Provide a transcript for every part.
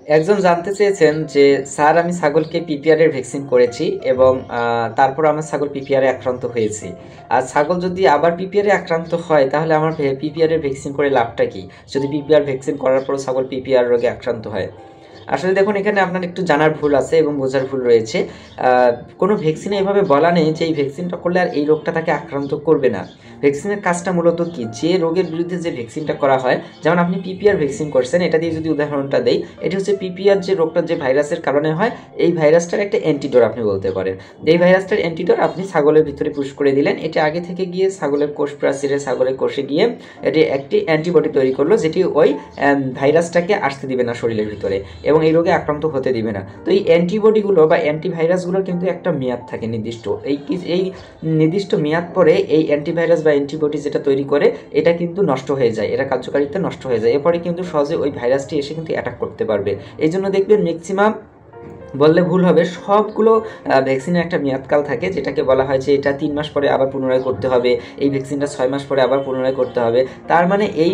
একজন জানতে চেয়েছেন যে স্যার আমি ছাগলকে পিপিআর এর ভ্যাকসিন করেছি এবং তারপর আমার ছাগল পিপিআর এ আক্রান্ত হয়েছে। আর ছাগল যদি আবার পিপিআর এ আক্রান্ত হয় তাহলে আমার পিপিআর এর ভ্যাকসিন করে লাভটা কি, যদি পিপিআর ভ্যাকসিন করার পর ছাগল পিপিআর রোগে আক্রান্ত হয়? আসলে দেখুন, এখানে আপনার একটু জানার ভুল আছে এবং বোঝার ভুল রয়েছে। কোনো ভ্যাকসিনে এভাবে বলা নেই যে এই ভ্যাকসিনটা করলে আর এই রোগটা তাকে আক্রান্ত করবে না। ভ্যাকসিনের কাজটা মূলত কি, যে রোগের বিরুদ্ধে যে ভ্যাকসিনটা করা হয়, যেমন আপনি পিপিআর ভ্যাকসিন করছেন, এটা দিয়ে যদি উদাহরণটা দেই, এটি হচ্ছে পিপিআর যে রোগটা যে ভাইরাসের কারণে হয়, এই ভাইরাসটার একটা অ্যান্টিডোর আপনি বলতে পারেন। এই ভাইরাসটার অ্যান্টিডোর আপনি ছাগলের ভিতরে পুশ করে দিলেন, এটা আগে থেকে গিয়ে ছাগলের কোষ প্রাচীরে ছাগলের কোষে গিয়ে এটি একটি অ্যান্টিবডি তৈরি করলো, যেটি ওই ভাইরাসটাকে আসতে দিবে না শরীরের ভিতরে এবং এই রোগে আক্রান্ত হতে দিবে না। তো এই অ্যান্টিবডিগুলো বা অ্যান্টিভাইরাসগুলোর কিন্তু একটা মেয়াদ থাকে নির্দিষ্ট। এই নির্দিষ্ট মেয়াদ পরে এই অ্যান্টিভাইরাস বা অ্যান্টিবডি যেটা তৈরি করে এটা কিন্তু নষ্ট হয়ে যায়, এটা কার্যকারিতা নষ্ট হয়ে যায়, এরপরে কিন্তু সহজে ওই ভাইরাসটি এসে কিন্তু অ্যাটাক করতে পারবে। এই জন্য দেখবেন ম্যাক্সিমাম, বললে ভুল হবে, সবগুলো ভ্যাকসিনের একটা মেয়াদকাল থাকে, যেটাকে বলা হয় যে এটা 3 মাস পরে আবার পুনরায় করতে হবে, এই ভ্যাকসিনটা 6 মাস পরে আবার পুনরায় করতে হবে। তার মানে এই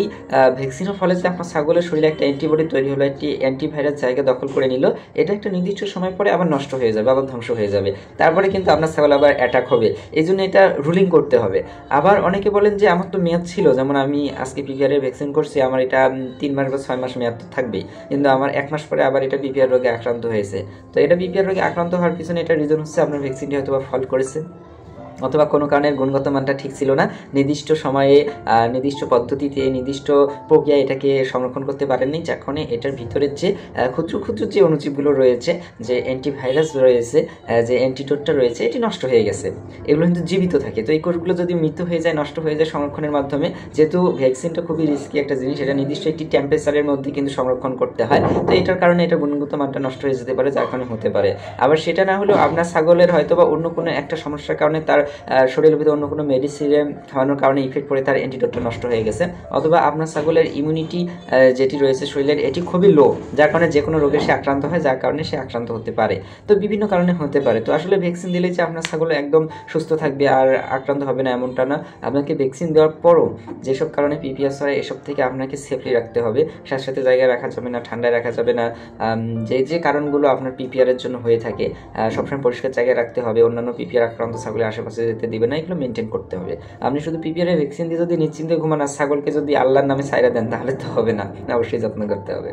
ভ্যাকসিনের ফলে যে আপনার ছাগলের শরীরে একটা অ্যান্টিবডি তৈরি হলো, একটি অ্যান্টিভাইরাস জায়গা দখল করে নিল, এটা একটা নির্দিষ্ট সময় পরে আবার নষ্ট হয়ে যাবে, আবার ধ্বংস হয়ে যাবে, তারপরে কিন্তু আপনার ছাগল আবার অ্যাটাক হবে। এই জন্য এটা রুলিং করতে হবে। আবার অনেকে বলেন যে আমার তো মেয়াদ ছিল, যেমন আমি আজকে পিপিআর এর ভ্যাকসিন করছি, আমার এটা 3 মাস বা 6 মাস মেয়াদ তো থাকবেই, কিন্তু আমার 1 মাস পরে আবার এটা পিপিআর রোগে আক্রান্ত হয়েছে। তো এটা পিপিআর রোগে আক্রান্ত হওয়ার পিছনে এটা রিজন হচ্ছে আপনার ভ্যাকসিনটি হয়তো বা ফল্ট করেছে, অথবা কোনো কারণের গুণগত মানটা ঠিক ছিল না, নির্দিষ্ট সময়ে নির্দিষ্ট পদ্ধতিতে নির্দিষ্ট প্রক্রিয়ায় এটাকে সংরক্ষণ করতে পারেননি, যখন এটার ভিতরের যে ক্ষুদ্র ক্ষুদ্র যে অণুজীবগুলো রয়েছে, যে অ্যান্টিভাইরাস রয়েছে, যে অ্যান্টিডোটটা রয়েছে, এটি নষ্ট হয়ে গেছে। এগুলো কিন্তু জীবিত থাকে, তো এই কোষগুলো যদি মৃত্যু হয়ে যায়, নষ্ট হয়ে যায় সংরক্ষণের মাধ্যমে, যেহেতু ভ্যাকসিনটা খুবই রিস্কি একটা জিনিস, এটা নির্দিষ্ট একটি টেম্পারেচারের মধ্যে কিন্তু সংরক্ষণ করতে হয়, তো এটার কারণে এটা গুণগত মানটা নষ্ট হয়ে যেতে পারে, যার কারণে হতে পারে। আবার সেটা না হলেও আপনার ছাগলের হয়তো বা অন্য কোনো একটা সমস্যার কারণে তার শরীরের ভিতরে অন্য কোনো মেডিসিনে খাওয়ানোর কারণে ইফেক্ট পড়ে তার অ্যান্টিডোটটা নষ্ট হয়ে গেছে, অথবা আপনার ছাগলের ইমিউনিটি যেটি রয়েছে শরীরের, এটি খুবই লো, যার কারণে যে কোনো রোগে সে আক্রান্ত হয়, যার কারণে সে আক্রান্ত হতে পারে। তো বিভিন্ন কারণে হতে পারে। তো আসলে ভ্যাকসিন দিলে যে আপনার ছাগল একদম সুস্থ থাকবে আর আক্রান্ত হবে না এমনটা না। আপনাকে ভ্যাকসিন দেওয়ার পরও যেসব কারণে পিপিএস হয়, এসব থেকে আপনাকে সেফলি রাখতে হবে। সাথে জায়গায় রাখা যাবে না, ঠান্ডায় রাখা যাবে না। যে কারণগুলো আপনার পিপিআর এর জন্য হয়ে থাকে, সবসময় পরিষ্কার জায়গায় রাখতে হবে, অন্যান্য পিপিআর আক্রান্ত ছাগলের আশেপাশে যেতে দিবে না, এগুলো মেনটেন করতে হবে। আপনি শুধু পিপিআর এর ভ্যাকসিন দিয়ে যদি নিশ্চিন্তে ঘুমান আর ছাগলকে যদি আল্লাহর নামে ছাইরা দেন, তাহলে তো হবে না, অবশ্যই যত্ন করতে হবে।